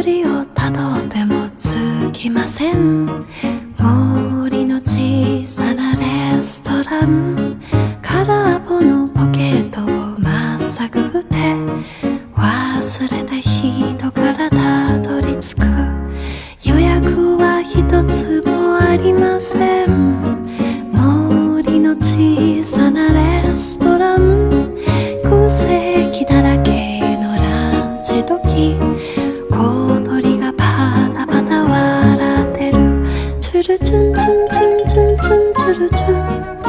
りをたどってもつきません。森の小さなレストラン、空っぽのポケットをまっさぐって忘れた人からたどり着く。予約は一つもありません。森の小さなレストラン、空席だらけのランチ時、小鳥がパタパタ笑ってる。チュルチュンチュンチュンチュンチュンチュルチュン。